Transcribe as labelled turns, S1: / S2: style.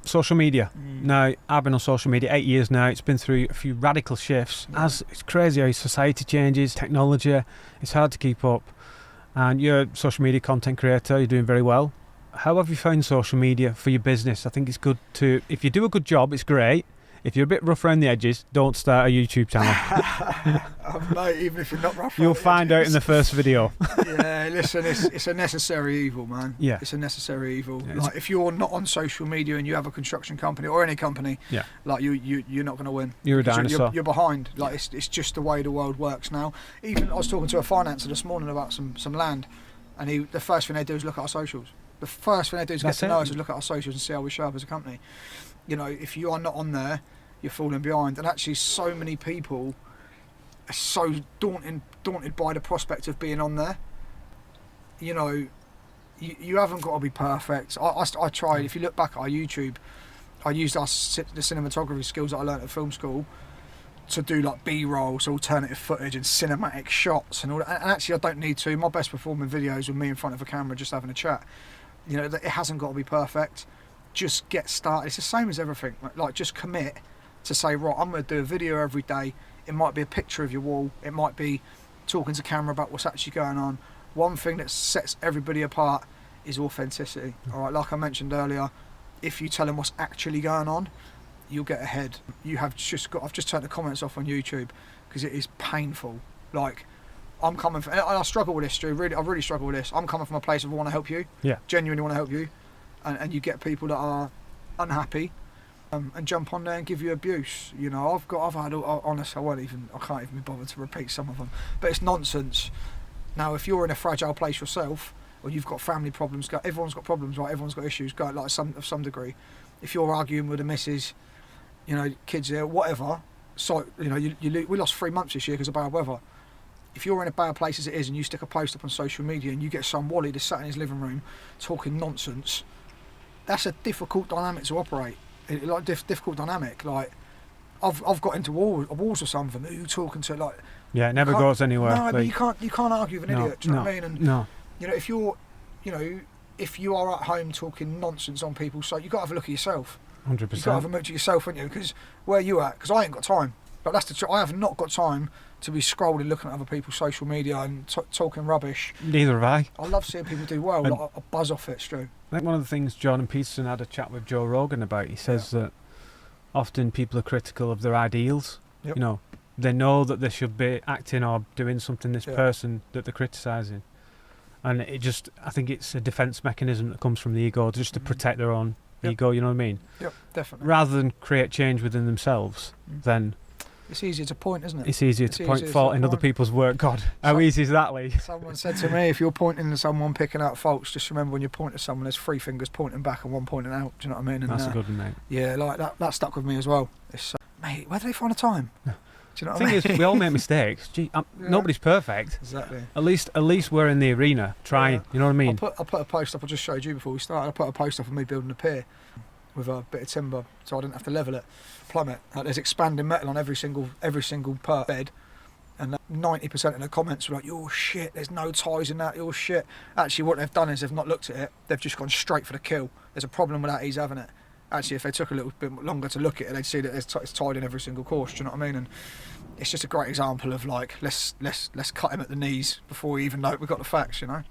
S1: social media. Now, I've been on social media 8 years now. It's been through a few radical shifts. As it's crazy how society changes, technology, it's hard to keep up. And you're a social media content creator, you're doing very well. How have you found social media for your business? I think it's good to, if you do a good job, it's great. If you're a bit rough around the edges, don't start a YouTube channel.
S2: Mate, even if you're not rough,
S1: you'll find out in the first video.
S2: Yeah, listen, it's a necessary evil, man.
S1: Yeah,
S2: it's a necessary evil. Yeah, like if you're not on social media and you have a construction company or any company, like you're not going to win.
S1: You're a dinosaur.
S2: You're behind. Like it's just the way the world works now. Even I was talking to a financer this morning about some land, and the first thing they do is look at our socials. The first thing they do is get to know us, is look at our socials and see how we show up as a company. You know, if you are not on there, you're falling behind. And actually, so many people are so daunted by the prospect of being on there. You know, you haven't got to be perfect. I tried. If you look back at our YouTube, I used the cinematography skills that I learned at film school to do like B-rolls, alternative footage and cinematic shots and all that. And actually, I don't need to. My best performing videos with me in front of a camera just having a chat. You know, it hasn't got to be perfect. Just get started. It's the same as everything. Like just commit to say, right, I'm going to do a video every day. It might be a picture of your wall. It might be talking to camera about what's actually going on. One thing that sets everybody apart is authenticity. All right, like I mentioned earlier, if you tell them what's actually going on, you'll get ahead. I've just turned the comments off on YouTube because it is painful. Like, I'm coming from, I struggle with this, Stu. I really struggle with this. I'm coming from a place of I want to help you.
S1: Yeah.
S2: Genuinely want to help you. And you get people that are unhappy and jump on there and give you abuse. You know, I've had, honestly, I can't even be bothered to repeat some of them. But it's nonsense. Now, if you're in a fragile place yourself, or you've got family problems, everyone's got problems, right? Everyone's got issues, of some degree. If you're arguing with a missus, you know, kids here, whatever. So, you know, we lost 3 months this year because of bad weather. If you're in a bad place as it is and you stick a post up on social media and you get some wally that's sat in his living room talking nonsense, that's a difficult dynamic to operate. Difficult dynamic. Like, I've got into wars with some of them. Who you talking to? Like,
S1: yeah, it never goes anywhere.
S2: No, but you can't argue with an idiot. Do you know what I mean? And you know, if you are at home talking nonsense on people, so you got to have a look at yourself.
S1: 100%.
S2: You got to have a look at yourself, haven't you? Because where you at? Because I ain't got time. But that's the truth. I have not got time to be scrolling, looking at other people's social media and talking rubbish.
S1: Neither have I.
S2: I love seeing people do well. Like, I buzz off it, Stu.
S1: I think one of the things Jordan Peterson had a chat with Joe Rogan about, he says that often people are critical of their ideals.
S2: Yep.
S1: You know, they know that they should be acting or doing something this person that they're criticising. And I think it's a defence mechanism that comes from the ego, just to protect their own ego, you know what I mean?
S2: Yep, definitely.
S1: Rather than create change within themselves, then...
S2: It's easier to point, isn't it?
S1: It's easier to point fault in other people's work. God, how easy is that, Lee?
S2: Someone said to me, if you're pointing at someone picking out faults, just remember when you point at someone, there's 3 fingers pointing back and 1 pointing out. Do you know what I mean? And,
S1: that's a good one, mate.
S2: Yeah, like that stuck with me as well. It's, mate, where do they find the time? Do you know what I mean?
S1: The thing is, we all make mistakes. Gee, nobody's perfect.
S2: Exactly.
S1: At least we're in the arena trying. You know what I mean?
S2: I put a post up. I just showed you before we started. I put a post up of me building a pier with a bit of timber, so I didn't have to level it, plumb it. Like, there's expanding metal on every single per bed, and 90% of the comments were like, "You're shit. There's no ties in that. You're shit." Actually, what they've done is they've not looked at it. They've just gone straight for the kill. There's a problem with that. He's having it. Actually, if they took a little bit longer to look at it, they'd see that it's tied in every single course. Do you know what I mean? And it's just a great example of like, let's cut him at the knees before we even know we've got the facts. You know.